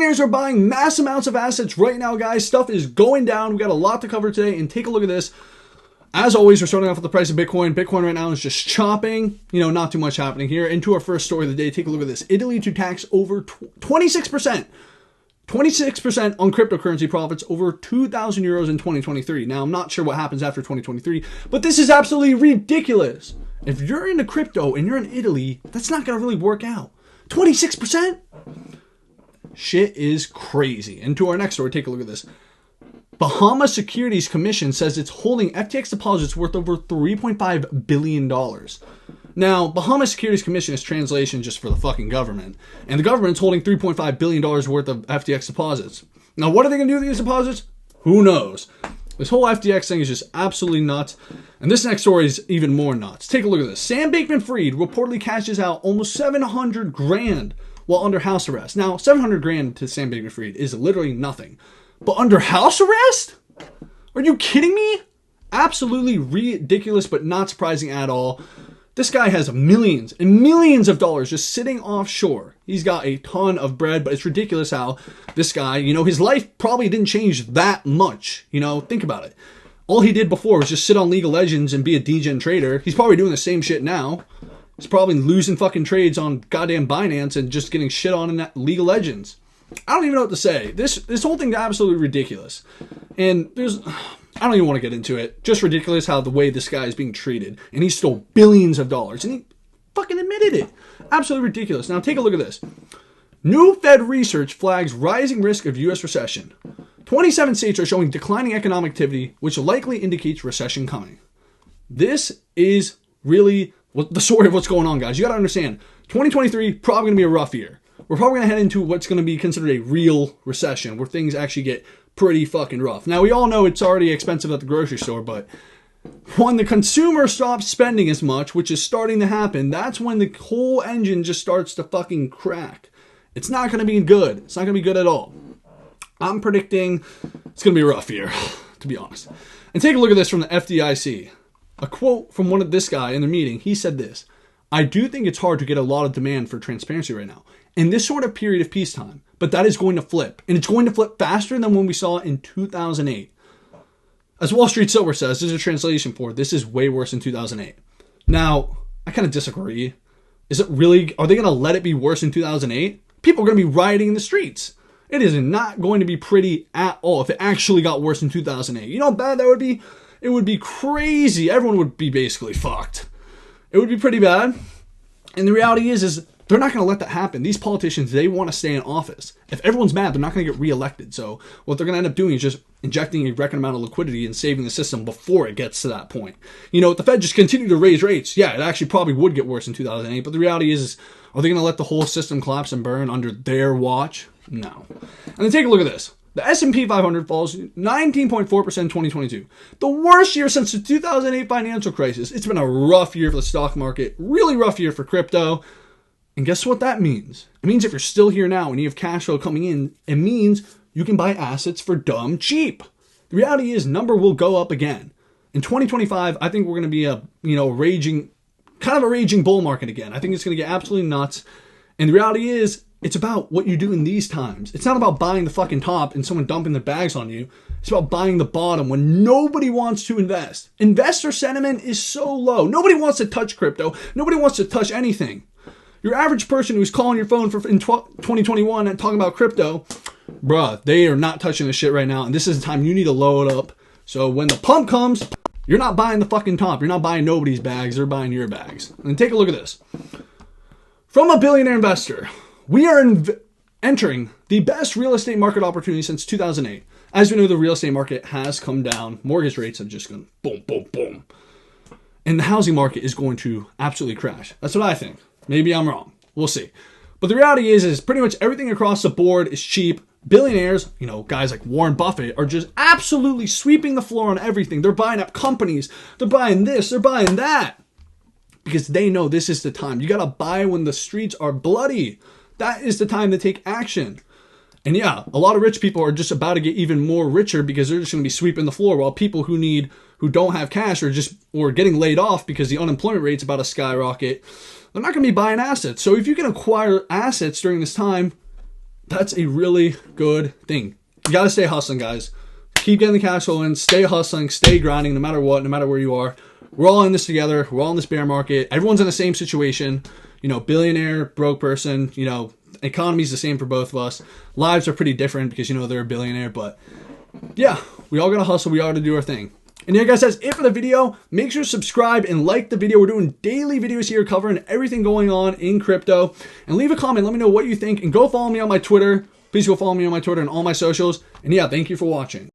Billionaires are buying mass amounts of assets right now, guys. Stuff is going down. We got a lot to cover today, and take a look at this. As always, we're starting off with the price of Bitcoin. Bitcoin right now is just chopping. Not too much happening here. Into our first story of the day, take a look at this. Italy to tax over 26%. 26% on cryptocurrency profits over 2,000 euros in 2023. Now, I'm not sure what happens after 2023, but this is absolutely ridiculous. If you're into crypto and you're in Italy, that's not going to really work out. 26%? Shit is crazy. And to our next story, take a look at this. Bahamas Securities Commission says it's holding FTX deposits worth over $3.5 billion. Now, Bahamas Securities Commission is translation just for the fucking government. And the government's holding $3.5 billion worth of FTX deposits. Now, what are they going to do with these deposits? Who knows? This whole FTX thing is just absolutely nuts. And this next story is even more nuts. Take a look at this. Sam Bankman-Fried reportedly cashes out almost 700 grand while under house arrest. Now, 700 grand to Sam Bankman-Fried is literally nothing. But under house arrest? Are you kidding me? Absolutely ridiculous, but not surprising at all. This guy has millions and millions of dollars just sitting offshore. He's got a ton of bread, but it's ridiculous how this guy, his life probably didn't change that much. Think about it. All he did before was just sit on League of Legends and be a degen trader. He's probably doing the same shit now. He's probably losing fucking trades on goddamn Binance and just getting shit on in that League of Legends. I don't even know what to say. This whole thing's absolutely ridiculous. And I don't even want to get into it. Just ridiculous how the way this guy is being treated. And he stole billions of dollars. And he fucking admitted it. Absolutely ridiculous. Now take a look at this. New Fed research flags rising risk of U.S. recession. 27 states are showing declining economic activity, which likely indicates recession coming. This is really the story of what's going on, guys. You got to understand, 2023 probably going to be a rough year. We're probably going to head into what's going to be considered a real recession, where things actually get pretty fucking rough. Now, we all know it's already expensive at the grocery store, but when the consumer stops spending as much, which is starting to happen, that's when the whole engine just starts to fucking crack. It's not going to be good. It's not going to be good at all. I'm predicting it's going to be a rough year, to be honest. And take a look at this from the FDIC. A quote from this guy in the meeting. He said this: "I do think it's hard to get a lot of demand for transparency right now in this sort of period of peacetime, but that is going to flip. And it's going to flip faster than when we saw it in 2008. As Wall Street Silver says, there's a translation for this is way worse than 2008. Now, I kind of disagree. Is it really, are they going to let it be worse in 2008? People are going to be rioting in the streets. It is not going to be pretty at all if it actually got worse in 2008. You know how bad that would be? It would be crazy. Everyone would be basically fucked. It would be pretty bad. And the reality is they're not going to let that happen. These politicians, they want to stay in office. If everyone's mad, they're not going to get reelected. So what they're going to end up doing is just injecting a record amount of liquidity and saving the system before it gets to that point. If the Fed just continued to raise rates, yeah, it actually probably would get worse in 2008. But the reality is are they going to let the whole system collapse and burn under their watch? No. And then take a look at this. The S&P 500 falls 19.4% in 2022. The worst year since the 2008 financial crisis. It's been a rough year for the stock market. Really rough year for crypto. And guess what that means? It means if you're still here now and you have cash flow coming in, it means you can buy assets for dumb cheap. The reality is number will go up again. In 2025, I think we're going to be a raging bull market again. I think it's going to get absolutely nuts. And the reality is it's about what you do in these times. It's not about buying the fucking top and someone dumping the bags on you. It's about buying the bottom when nobody wants to invest. Investor sentiment is so low. Nobody wants to touch crypto. Nobody wants to touch anything. Your average person who's calling your phone in 2021 and talking about crypto, bruh, they are not touching this shit right now. And this is the time you need to load up. So when the pump comes, you're not buying the fucking top. You're not buying nobody's bags. They're buying your bags. And take a look at this. From a billionaire investor, we are entering the best real estate market opportunity since 2008. As we know, the real estate market has come down. Mortgage rates have just gone boom, boom, boom. And the housing market is going to absolutely crash. That's what I think. Maybe I'm wrong. We'll see. But the reality is pretty much everything across the board is cheap. Billionaires, guys like Warren Buffett are just absolutely sweeping the floor on everything. They're buying up companies. They're buying this. They're buying that. Because they know this is the time. You got to buy when the streets are bloody. That is the time to take action. And yeah, a lot of rich people are just about to get even more richer because they're just going to be sweeping the floor, while people who don't have cash or getting laid off because the unemployment rate's about to skyrocket, they're not going to be buying assets. So if you can acquire assets during this time, that's a really good thing. You got to stay hustling, guys. Keep getting the cash flow in, stay hustling, stay grinding, no matter what, no matter where you are. We're all in this together. We're all in this bear market. Everyone's in the same situation. You know, billionaire, broke person, you know, economy's the same for both of us. Lives are pretty different because, you know, they're a billionaire. But yeah, we all got to hustle. We all got to do our thing. And yeah, guys, that's it for the video. Make sure to subscribe and like the video. We're doing daily videos here covering everything going on in crypto. And leave a comment. Let me know what you think. And go follow me on my Twitter. Please go follow me on my Twitter and all my socials. And yeah, thank you for watching.